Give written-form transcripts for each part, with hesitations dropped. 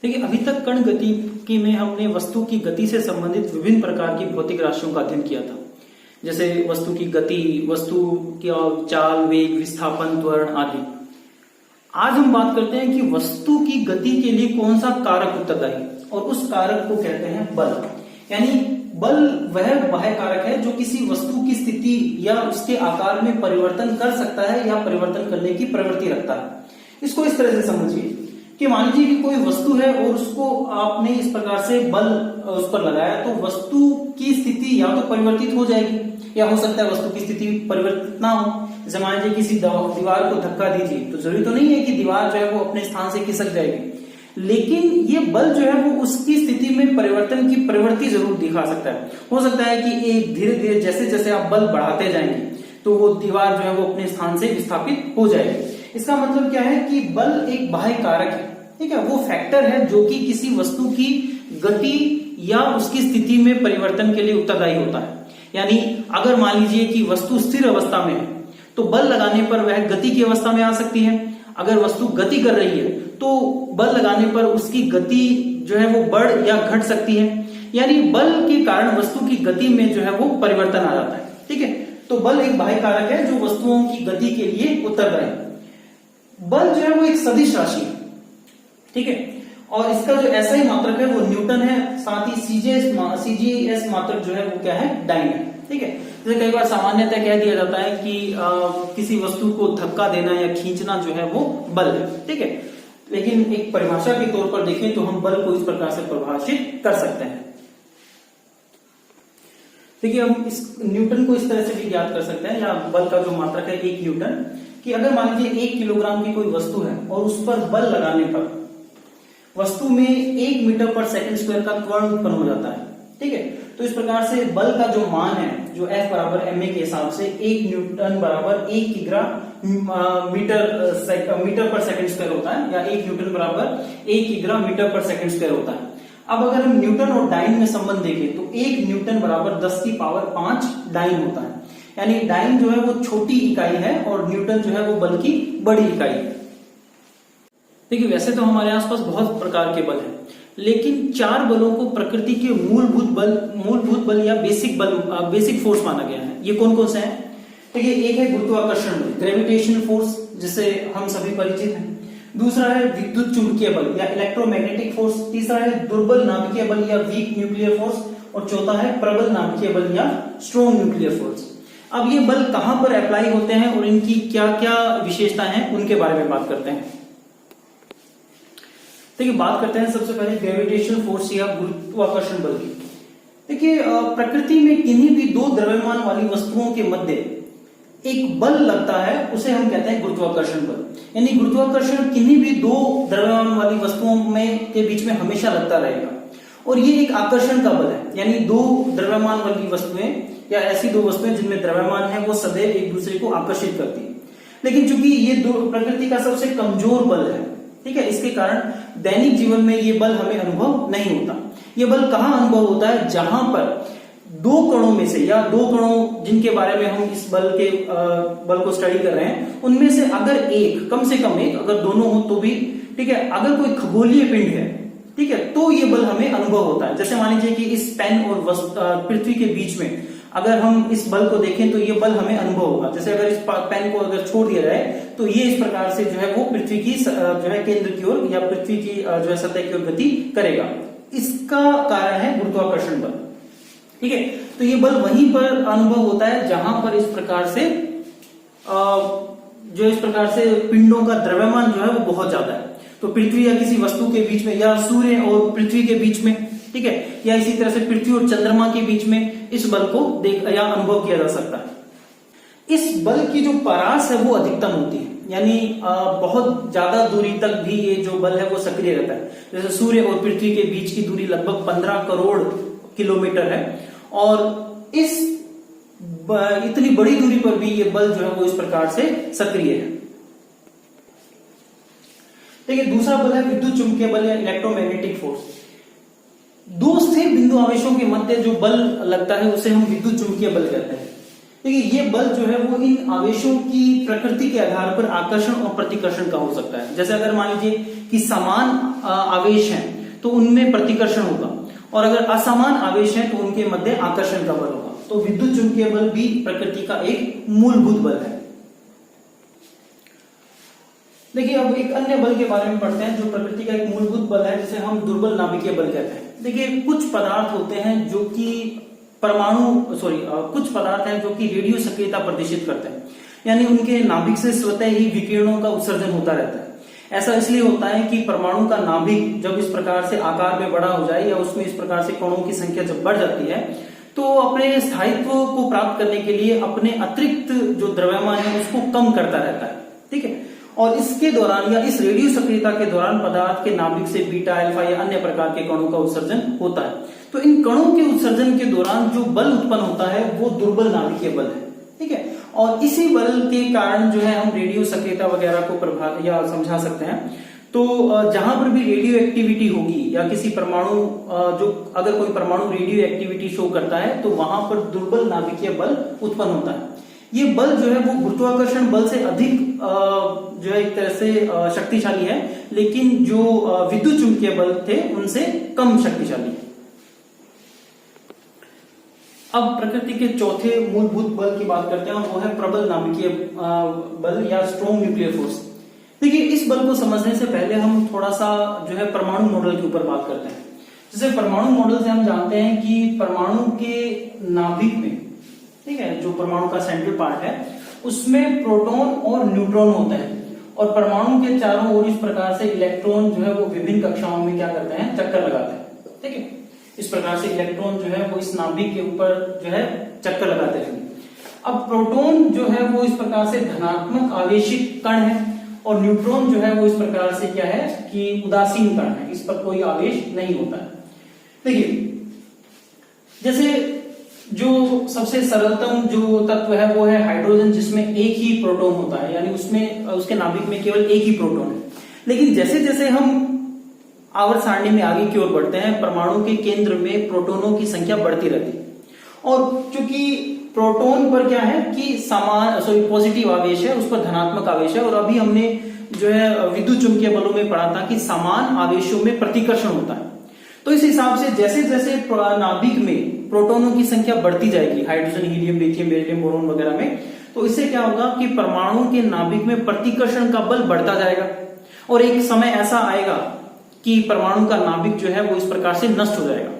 देखिए, अभी तक कण गतिकी में हमने वस्तु की गति से संबंधित विभिन्न प्रकार की भौतिक राशियों का अध्ययन किया था, जैसे वस्तु की गति, वस्तु की चाल, वेग, विस्थापन, त्वरण आदि। आज हम बात करते हैं कि वस्तु की गति के लिए कौन सा कारक उत्तरदायी, और उस कारक को कहते हैं बल। यानी बल वह बाह्य कारक है जो किसी वस्तु की स्थिति या उसके आकार में परिवर्तन कर सकता है या परिवर्तन करने की प्रवृत्ति रखता है। इसको इस तरह से समझिए कि मान लीजिए कि कोई वस्तु है और उसको आपने इस प्रकार से बल उस पर लगाया, तो वस्तु की स्थिति या तो परिवर्तित हो जाएगी, या हो सकता है वस्तु की स्थिति परिवर्तित ना हो। जैसे मान लीजिए किसी दीवार को धक्का दीजिए, तो जरूरी तो नहीं है कि दीवार जो है वो अपने स्थान से खिसक जाएगी, लेकिन ये बल जो है वो उसकी स्थिति में परिवर्तन की प्रवृत्ति जरूर दिखा सकता है। हो सकता है कि एक धीरे धीरे जैसे जैसे आप बल बढ़ाते जाएंगे तो वो दीवार जो है वो अपने स्थान से विस्थापित हो जाएगी। इसका मतलब क्या है कि बल एक बाह्य कारक है, ठीक है, वो फैक्टर है जो कि किसी वस्तु की गति या उसकी स्थिति में परिवर्तन के लिए उत्तरदायी होता है। यानी अगर मान लीजिए कि वस्तु स्थिर अवस्था में है तो बल लगाने पर वह गति की अवस्था में आ सकती है। अगर वस्तु गति कर रही है तो बल लगाने पर उसकी गति जो है वो बढ़ या घट सकती है। यानी बल के कारण वस्तु की गति में जो है वो परिवर्तन आ जाता है, ठीक है। तो बल एक बाह्य कारक है जो वस्तुओं की गति के लिए उत्तरदायी है। बल जो है वो एक सदिश राशि है, ठीक है, और इसका जो एसआई मात्रक है वो न्यूटन है, साथ ही सीजीएस मात्रक जो है वो क्या है, डाइन है, ठीक है। जैसे कई बार सामान्यतः कह दिया जाता है कि किसी वस्तु को धक्का देना या खींचना जो है वो बल है, ठीक है, लेकिन एक परिभाषा के तौर पर देखें तो हम बल को इस प्रकार से परिभाषित कर सकते हैं। देखिए, हम इस न्यूटन को इस तरह से भी ज्ञात कर सकते हैं, या बल का जो मात्रक है 1 न्यूटन, कि अगर मान लीजिए 1 किलोग्राम की कोई वस्तु है और उस पर बल लगाने पर वस्तु में 1 मीटर पर सेकंड स्क्वायर का त्वरण उत्पन्न हो जाता है, ठीक है। तो इस प्रकार से बल का जो मान है, जो F बराबर ma के हिसाब से 1 न्यूटन बराबर 1 किग्रा मीटर पर सेकंड स्क्वायर होता है, या 1 न्यूटन बराबर 1 किग्रा मीटर पर सेकंड स्क्वायर होता है। अब अगर हम न्यूटन और डाइन में संबंध देखें तो 1 न्यूटन बराबर 10 की पावर 5 डाइन होता है। यानी डाइन जो है वो छोटी इकाई है और न्यूटन जो है वो बल की बड़ी इकाई है। देखिए, वैसे तो हमारे आसपास बहुत प्रकार के बल हैं, लेकिन 4 बलों को प्रकृति के मूलभूत बल या बेसिक फोर्स माना गया है। ये कौन कौन से हैं? देखिए, एक है गुरुत्वाकर्षण बल, ग्रेविटेशनल फोर्स, जिससे हम सभी परिचित हैं। दूसरा है विद्युत चुंबकीय बल या इलेक्ट्रोमैग्नेटिक फोर्स। तीसरा है दुर्बल नाभिकीय बल या वीक न्यूक्लियर फोर्स, और चौथा है प्रबल नाभिकीय बल या स्ट्रॉन्ग न्यूक्लियर फोर्स। अब ये बल कहां पर अप्लाई होते हैं और इनकी क्या क्या विशेषता है, उनके बारे में बात करते हैं। देखिए, बात करते हैं सबसे पहले ग्रेविटेशनल फोर्स या गुरुत्वाकर्षण बल की। देखिए, प्रकृति में किन्हीं भी 2 द्रव्यमान वाली वस्तुओं के मध्य एक बल लगता है, उसे हम कहते हैं गुरुत्वाकर्षण बल। यानी गुरुत्वाकर्षण किन्हीं भी 2 द्रव्यमान वाली वस्तुओं में के बीच में हमेशा लगता रहेगा, और ये एक आकर्षण का बल है। यानी 2 द्रव्यमान वाली वस्तुएं या ऐसी 2 वस्तुएं जिनमें द्रव्यमान है वो सदैव एक दूसरे को आकर्षित करती है। लेकिन चूंकि ये प्रकृति का सबसे कमजोर बल है, ठीक है, इसके कारण दैनिक जीवन में ये बल हमें अनुभव नहीं होता। ये बल कहां अनुभव होता है? जहां पर 2 कणों में से, या 2 कणों जिनके बारे में हम इस बल को स्टडी कर रहे हैं, उनमें से अगर एक, कम से कम एक, अगर दोनों हो तो भी ठीक है, अगर कोई खगोलीय पिंड है, ठीक है, तो ये बल हमें अनुभव होता है। जैसे मान लीजिए कि इस पेन और पृथ्वी के बीच में अगर हम इस बल को देखें तो ये बल हमें अनुभव होगा। जैसे अगर इस पेन को अगर छोड़ दिया जाए तो ये इस प्रकार से जो है वो पृथ्वी की जो है केंद्र की ओर या पृथ्वी की जो है सतह की ओर गति करेगा। इसका कारण है गुरुत्वाकर्षण बल, ठीक है। तो ये बल वहीं पर अनुभव होता है जहां पर इस प्रकार से पिंडों का द्रव्यमान जो है वो बहुत ज्यादा है। तो पृथ्वी या किसी वस्तु के बीच में, या सूर्य और पृथ्वी के बीच में, ठीक है, या इसी तरह से पृथ्वी और चंद्रमा के बीच में इस बल को या अनुभव किया जा सकता है। इस बल की जो परास है वो अधिकतम होती है, यानी बहुत ज्यादा दूरी तक भी ये जो बल है वो सक्रिय रहता है। जैसे सूर्य और पृथ्वी के बीच की दूरी लगभग 15 करोड़ किलोमीटर है, और इस इतनी बड़ी दूरी पर भी ये बल जो है वो इस प्रकार से सक्रिय है। देखिए, दूसरा बल है विद्युत चुंबकीय बल या इलेक्ट्रोमैग्नेटिक फोर्स। 2 स्थिर बिंदु आवेशों के मध्य जो बल लगता है उसे हम विद्युत चुंबकीय बल कहते हैं। देखिए, ये बल जो है वो इन आवेशों की प्रकृति के आधार पर आकर्षण और प्रतिकर्षण का हो सकता है। जैसे अगर मान लीजिए कि समान आवेश हैं तो उनमें प्रतिकर्षण होगा, और अगर असमान आवेश हैं तो उनके मध्य आकर्षण का बल होगा। तो विद्युत चुंबकीय बल भी प्रकृति का एक मूलभूत बल है। देखिए अब एक अन्य बल के बारे में पढ़ते हैं जो प्रकृति का एक मूलभूत बल है, जिसे हम दुर्बल नाभिकीय बल कहते हैं। देखिए कुछ पदार्थ होते हैं जो कि कुछ पदार्थ हैं जो कि रेडियो सक्रियता प्रदर्शित करते हैं, यानी उनके नाभिक से स्वतः ही विकिरणों का उत्सर्जन होता रहता है। ऐसा इसलिए होता है कि परमाणु का नाभिक जब इस प्रकार से आकार में बड़ा हो जाए या उसमें इस प्रकार से कणों की संख्या जब बढ़ जाती है तो अपने स्थायित्व को प्राप्त करने के लिए अपने अतिरिक्त जो द्रव्यमान है उसको कम करता रहता है, ठीक है। और इसके दौरान या इस रेडियो सक्रियता के दौरान पदार्थ के नाभिक से बीटा, अल्फा या अन्य प्रकार के कणों का उत्सर्जन होता है। तो इन कणों के उत्सर्जन के दौरान जो बल उत्पन्न होता है वो दुर्बल नाभिकीय बल है, ठीक है। और इसी बल के कारण जो है हम रेडियो सक्रियता वगैरह को प्रभाव या समझा सकते हैं। तो जहां पर भी रेडियो एक्टिविटी होगी या किसी परमाणु जो अगर कोई परमाणु रेडियो एक्टिविटी शो करता है तो वहां पर दुर्बल नाभिकीय बल उत्पन्न होता है। ये बल जो है वो गुरुत्वाकर्षण बल से अधिक जो है एक तरह से शक्तिशाली है, लेकिन जो विद्युत चुंबकीय बल थे उनसे कम शक्तिशाली है। अब प्रकृति के चौथे मूलभूत बल की बात करते हैं और वो है प्रबल नाभिकीय बल या स्ट्रॉन्ग न्यूक्लियर फोर्स। देखिए इस बल को समझने से पहले हम थोड़ा सा जो है परमाणु मॉडल के ऊपर बात करते हैं। जैसे परमाणु मॉडल से हम जानते हैं कि परमाणु के नाभिक में, ठीक है, जो परमाणु का सेंट्रल पार्ट है उसमें प्रोटॉन और न्यूट्रॉन होते हैं, और परमाणु के चारों ओर इस प्रकार से इलेक्ट्रॉन जो है वो विभिन्न कक्षाओं में क्या करते हैं, चक्कर लगाते हैं, ठीक है। इस प्रकार से इलेक्ट्रॉन जो है वो इस नाभिक के ऊपर जो है चक्कर लगाते रहेंगे। अब प्रोटॉन जो है वो इस प्रकार से धनात्मक आवेशित कण है और न्यूट्रॉन जो है वो इस प्रकार से क्या है कि उदासीन कण है, इस पर कोई आवेश नहीं होता है। देखिए जैसे जो सबसे सरलतम जो तत्व है वो है हाइड्रोजन, जिसमें एक ही प्रोटॉन होता है, यानी उसमें उसके नाभिक में केवल एक ही प्रोटॉन है। लेकिन जैसे जैसे हम आवर्त सारणी में आगे की ओर बढ़ते हैं परमाणु के केंद्र में प्रोटॉनों की संख्या बढ़ती रहती है, और चूंकि प्रोटॉन पर क्या है कि पॉजिटिव आवेश है, उस पर धनात्मक आवेश है, और अभी हमने जो है विद्युत चुंबकीय बलों में पढ़ा था कि समान आवेशों में प्रतिकर्षण होता है। तो इस हिसाब से जैसे जैसे नाभिक में प्रोटॉनों की संख्या बढ़ती जाएगी, hydrogen, helium, lithium, beryllium, boron वगैरह में, तो इससे क्या होगा कि परमाणु के नाभिक में प्रतिकर्षण का बल बढ़ता जाएगा, और एक समय ऐसा आएगा कि परमाणु का नाभिक जो है वो इस प्रकार से नष्ट हो जाएगा।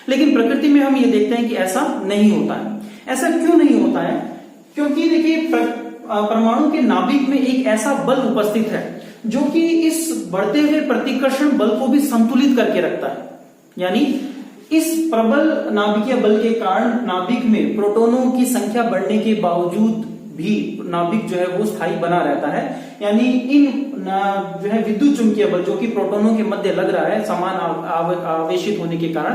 लेकिन प्रकृति में हम ये देखते हैं कि ऐसा नहीं होता है। ऐसा क्यों नहीं होता है? क्योंकि देखिए परमाणु के नाभिक में एक ऐसा बल उपस्थित है जो कि इस बढ़ते हुए प्रतिकर्षण बल को भी संतुलित करके रखता है। यानी इस प्रबल नाभिकीय बल के कारण नाभिक में प्रोटॉनों की संख्या बढ़ने के बावजूद भी नाभिक जो है वो स्थायी बना रहता है। यानी इन जो है विद्युत चुंबकीय बल जो कि प्रोटॉनों के मध्य लग रहा है समान आवेशित होने के कारण,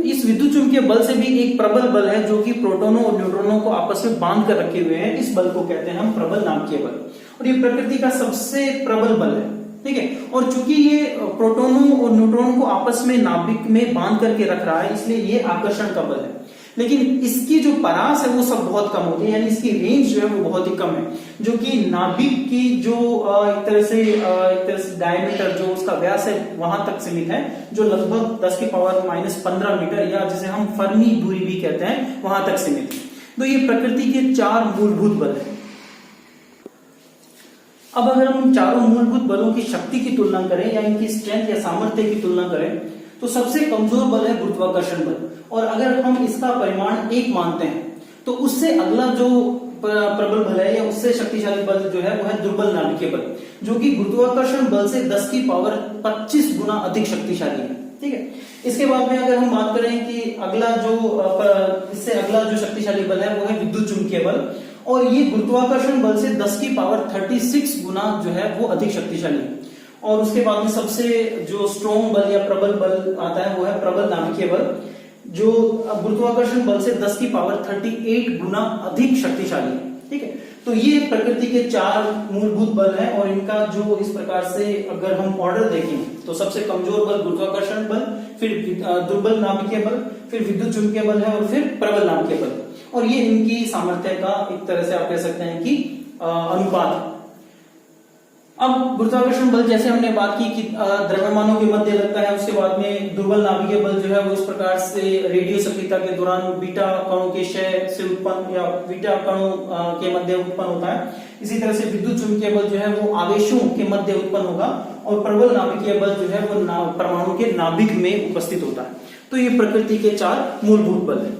इस विद्युत चुंबकीय बल से भी एक प्रबल बल है जो कि प्रोटॉनों और न्यूट्रॉनों को आपस में बांध कर रखे हुए हैं। इस बल को कहते हैं हम प्रबल नाभिकीय बल, और ये प्रकृति का सबसे प्रबल बल है, ठीक है। और चूंकि ये प्रोटॉनों और न्यूट्रॉनों को आपस में नाभिक में बांध करके रख रहा है, इसलिए ये आकर्षण का बल है। लेकिन इसकी जो परास है वो सब बहुत कम होती है, यानी इसकी रेंज जो है वो बहुत ही कम है, जो कि नाभिक की जो एक तरह से डायमीटर जो उसका व्यास है वहां तक सीमित है, जो लगभग 10⁻⁻15 मीटर या जिसे हम फर्मी दूरी भी कहते हैं वहां तक सीमित है। तो ये प्रकृति के 4 मूलभूत बल है। अब अगर हम चारों मूलभूत बलों की शक्ति की तुलना करें या इनकी स्ट्रेंथ या सामर्थ्य की तुलना करें तो सबसे कमजोर बल है गुरुत्वाकर्षण बल, और अगर हम इसका परिमाण 1 मानते हैं तो उससे अगला जो प्रबल बल है या उससे शक्तिशाली बल जो है वो है दुर्बल नाभिकीय बल, जो कि गुरुत्वाकर्षण बल से 10⁻25 गुना अधिक शक्तिशाली है, ठीक है। इसके बाद में अगर हम बात करें कि इससे अगला जो शक्तिशाली बल है वो है विद्युत चुंबकीय बल, और ये गुरुत्वाकर्षण बल से 10⁻36 गुना जो है वो अधिक शक्तिशाली है। और उसके बाद में सबसे जो स्ट्रॉन्ग बल या प्रबल बल आता है वो है प्रबल नाभिकीय बल, जो गुरुत्वाकर्षण बल से 10⁻38 गुना अधिक शक्तिशाली है, ठीक है। तो ये प्रकृति के 4 मूलभूत बल हैं, और इनका जो इस प्रकार से अगर हम ऑर्डर देखें तो सबसे कमजोर बल गुरुत्वाकर्षण बल, फिर दुर्बल नाभिकीय बल, फिर विद्युत चुंबकीय बल है, और फिर प्रबल नाभिकीय बल, और ये इनकी सामर्थ्य का एक तरह से आप कह सकते हैं कि अनुपात है। अब गुरुत्वाकर्षण बल जैसे हमने बात की कि द्रव्यमानों के मध्य लगता है, उसके बाद में दुर्बल नाभिकीय बल जो है वो इस प्रकार से रेडियो सक्रियता के दौरान बीटा कणों के क्षय से उत्पन्न या बीटा कणों के मध्य उत्पन्न होता है। इसी तरह से विद्युत चुंबकीय बल जो है वो आवेशों के मध्य उत्पन्न होगा, और प्रबल नाभिकीय बल जो है वो परमाणु के नाभिक में उपस्थित होता है। तो ये प्रकृति के 4 मूलभूत बल है।